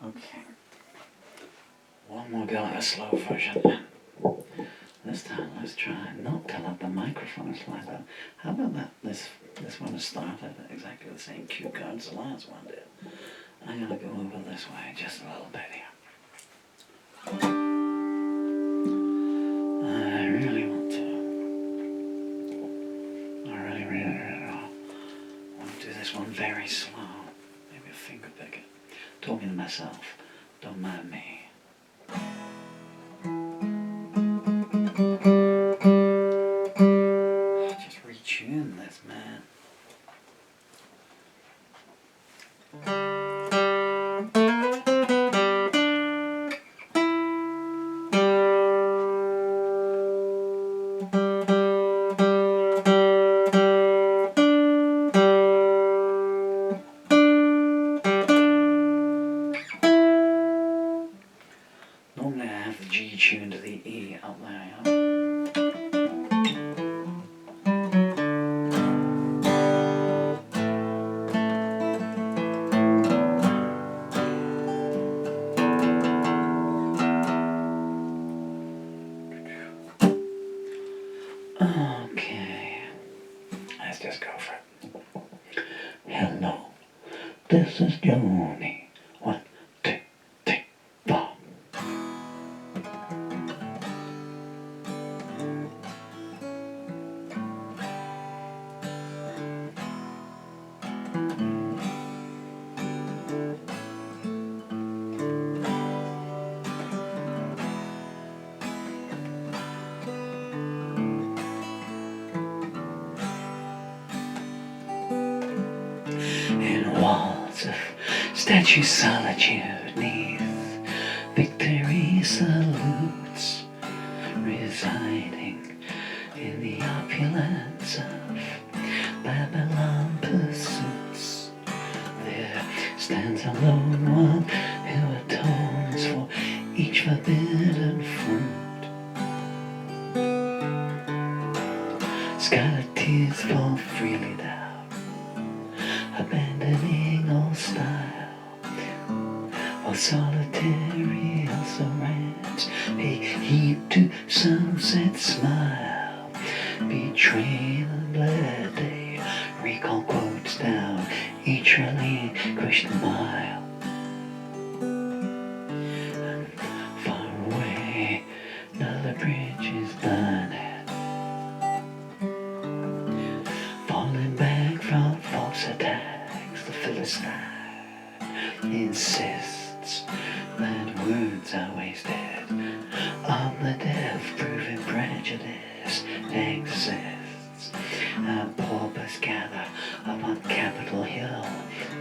Okay. One more go at a slow version then. This time let's try not to let the microphone slide down. How about that? This one has started at exactly the same cue card as the last one did. I'm gonna go over this way just a little bit here. I really want to. I really want to do this one very slow. Maybe a finger pick it. Talking to myself. Don't mind me. Just retune this, man. Normally I have the G tuned to the E up there, you know? Okay, let's just go for it. Hello, this is Johnny. 1, 2, 3, 4. In walls of statue solitude neath victory salutes, residing in the opulence of Babylon pursuits. There stands a lone one who atones for each forbidden fruit. Scarlet tears fall freely down, abandoning all style, while solitary also rants a heap to sunset smile. Betrayed and bled, they recall quotes down each relinquished mile. And far away, another bridge is burning, falling back from false attacks. The Philistine insists that words are wasted on the deaf, proving prejudice exists. And paupers gather upon Capitol Hill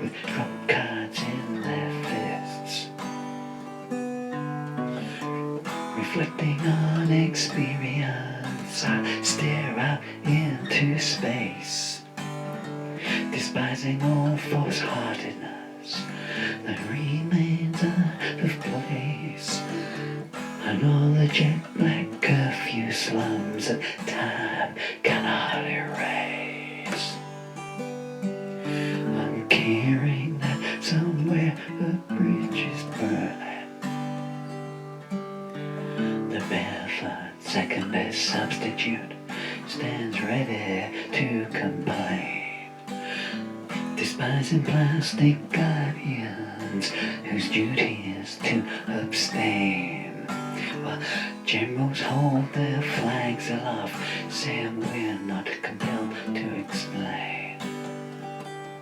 with trump cards in their fists, reflecting on experience. I stare out into space, despising all false-heartedness that remains out of place, and all the jet-black curfew slums that time cannot erase. I'm caring that somewhere a bridge is burning. The barefoot second-best substitute stands ready to complain, despising plastic guardians whose duty is to abstain, while generals hold their flags aloft, saying we're not compelled to explain.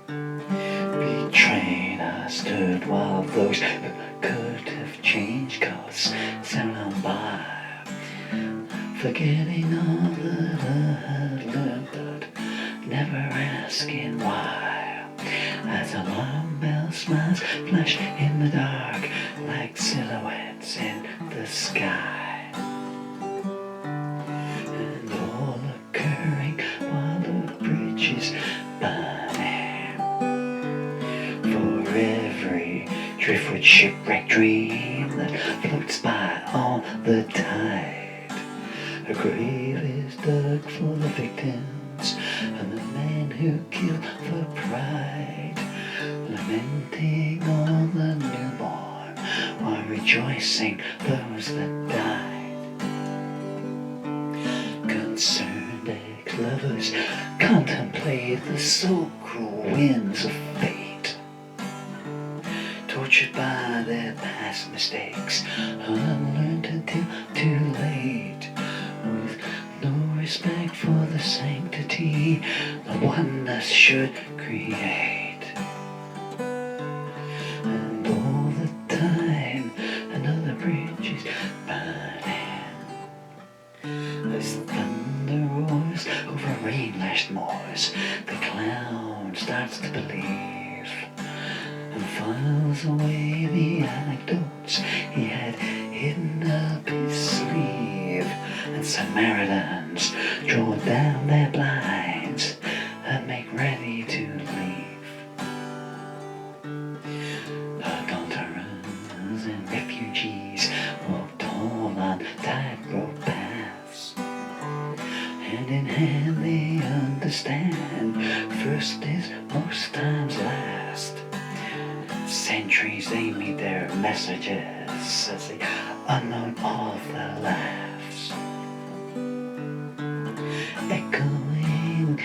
Betrayed I stood while those who could have changed course sailed on by, forgetting all that I had learned, but never asking why. As alarm bell smiles flash in the dark like silhouettes in the sky, and all occurring while the bridge is burning. For every driftwood shipwreck dream that floats by on the tide, a grave is dug for the victims and the men who kill for pride, lamenting all the newborn rejoicing those that died. Concerned ex-lovers contemplate the so-cruel winds of fate, tortured by their past mistakes, unlearned until too late, with no respect for the sanctity the oneness should create. And all the time another bridge is burning, as thunder roars over rain-lashed moors, the clown starts to believe and files away the anecdotes he had hidden up his sleeve. And Samaritans draw down their blinds and make ready to leave. Adulterers and refugees walk tall on tightrope paths. Hand in hand they understand first is most times last. Centuries they meet their messages as the unknown author laughs, echoing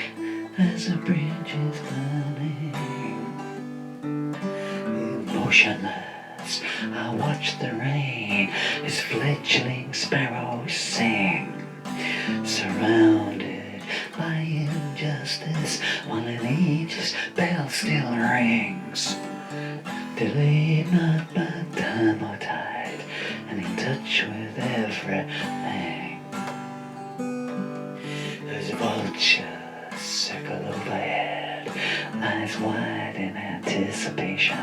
as a bridge is burning. Emotionless, I watch the rain as fledgling sparrows sing, surrounded by injustice while an age's bell still rings. Delayed not by time or tide, and in touch with everything. As vultures circle overhead, eyes wide in anticipation,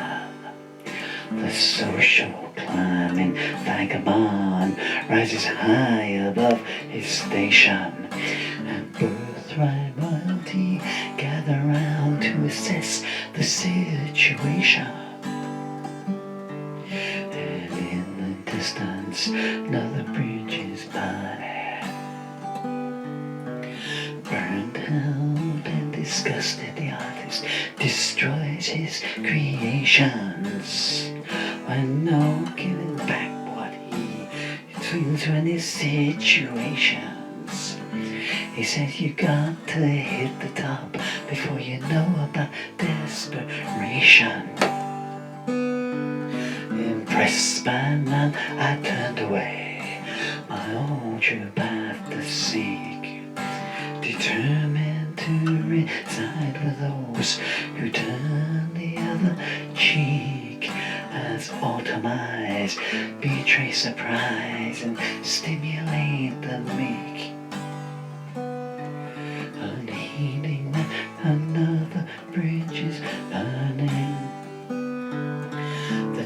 the social climbing vagabond rises high above his station, and birthright royalty gather round to assess the situation. Distance, another bridge is burning. Burned out and disgusted, the artist destroys his creations, when no giving back what he swings from his situations. He says you got to hit the top before you know about desperation. Impressed by none, I turned away, my own true path to seek, determined to reside with those who turn the other cheek, as autumn eyes betray surprise and stimulate the meek, unheeding that another bridge is burning.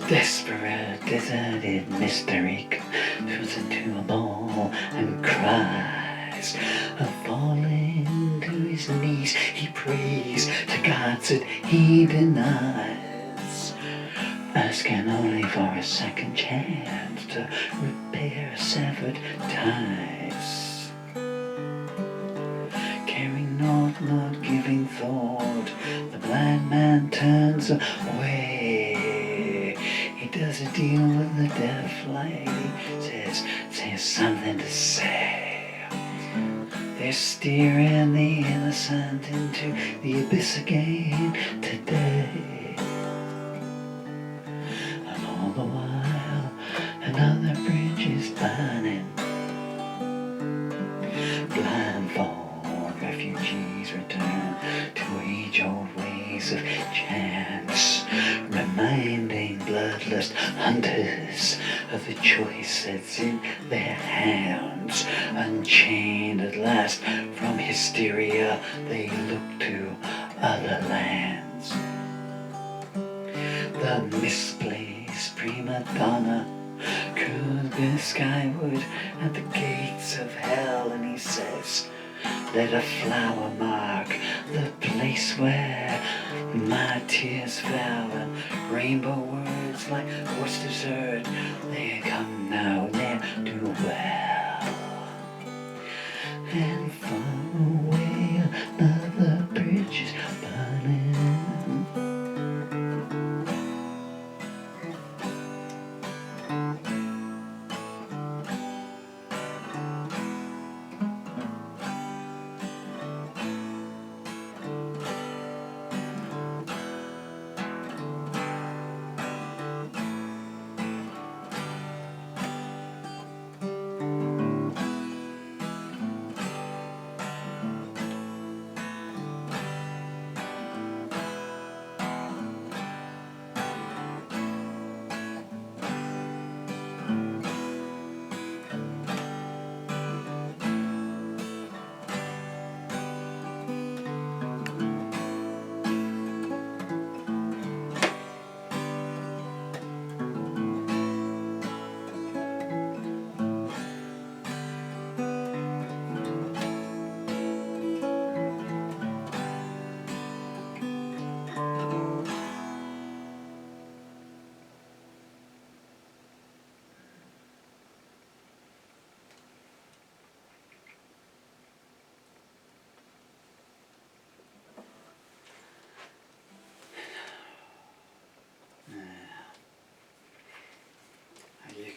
Desperate, deserted mystery comes into a ball and cries, and falling to his knees he prays to gods that he denies, asking only for a second chance to repair severed ties. Caring naught, not giving thought, the blind man turns away. He does a deal with the deaf lady, says something to say. They're steering the innocent into the abyss again today. And all the while another bridge is burning. Blindfold refugees return to age-old ways of chance, reminding bloodlust hunters of the choice that's in their hands. Unchained at last from hysteria, they look to other lands. The misplaced prima donna cruises the skyward at the gates of hell, and he says, let a flower mark the place where my tears fell, and rainbow words like oysters heard, they come now, ne'er do well. And far away another bridge is burning. You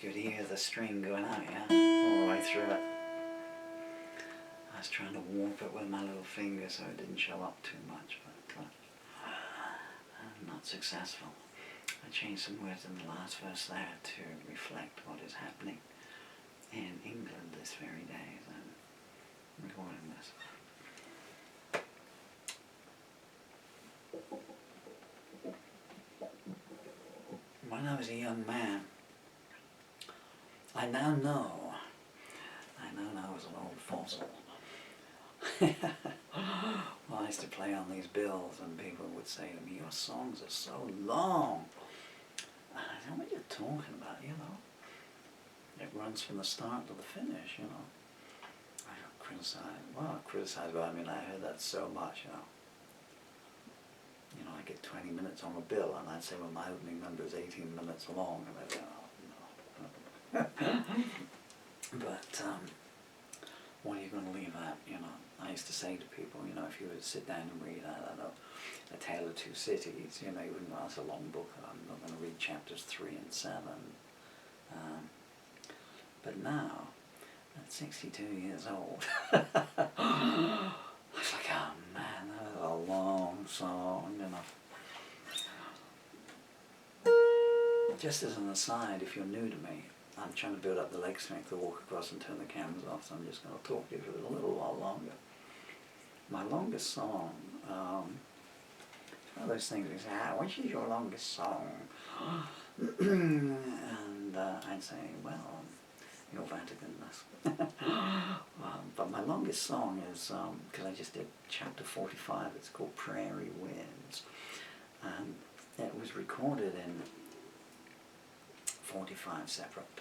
could hear the string going out, yeah, all the way through it. I was trying to warp it with my little finger so it didn't show up too much, but I'm not successful. I changed some words in the last verse there to reflect what is happening in England this very day as I'm recording this. When I was a young man, I now know I was an old fossil. Well, I used to play on these bills and people would say to me, your songs are so long. And I said, what are you talking about, you know? It runs from the start to the finish, you know. I got criticized. Well, criticized, but I mean, I heard that so much, you know. You know, I get 20 minutes on a bill and I'd say, well, my opening number is 18 minutes long. And I'd say, oh, no. But what are you going to leave out, you know? I used to say to people, you know, if you were to sit down and read, I don't know, A Tale of Two Cities, you know, you wouldn't, well, it's a long book, I'm not going to read chapters 3 and 7. But now, at 62 years old, I was like, oh man, that was a long song, you know. Just as an aside, if you're new to me, I'm trying to build up the leg strength to walk across and turn the cameras off, so I'm just going to talk to you for a little while longer. My longest song, it's one of those things where you say, which is your longest song? And I'd say, well, your Vatican-ness. But my longest song is, because I just did chapter 45, it's called Prairie Winds. And it was recorded in 45 separate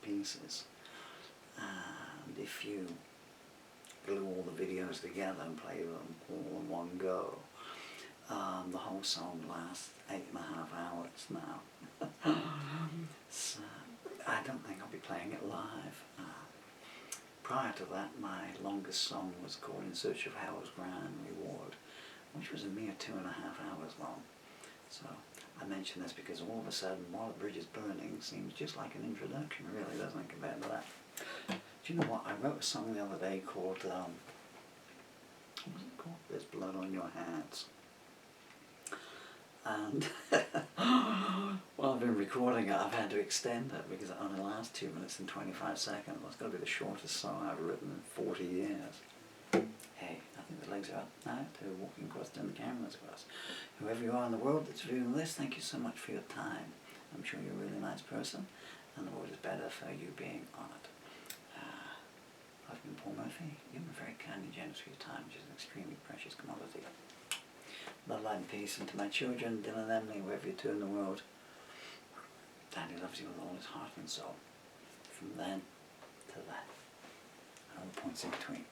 pieces, and if you glue all the videos together and play them all in one go, the whole song lasts 8.5 hours now. So I don't think I'll be playing it live. Prior to that, my longest song was called In Search of Hell's Grand Reward, which was a mere 2.5 hours long. So I mention this because all of a sudden, While the Bridge is Burning seems just like an introduction, really, doesn't it, compared to that? Do you know what? I wrote a song the other day called, what was it called? There's Blood on Your Hands. And while I've been recording it, I've had to extend it because it only lasts 2 minutes and 25 seconds. Well, it's going to be the shortest song I've written in 40 years. Hey, I think the legs are up now to walking across to the cameras across. Whoever you are in the world that's viewing this, thank you so much for your time. I'm sure you're a really nice person, and the world is better for you being on it. I've been Paul Murphy. You've been very kind and generous for your time, which is an extremely precious commodity. Love, light and peace, and to my children, Dylan and Emily, wherever you're to in the world, Daddy loves you with all his heart and soul. From then to that, and all the points in between.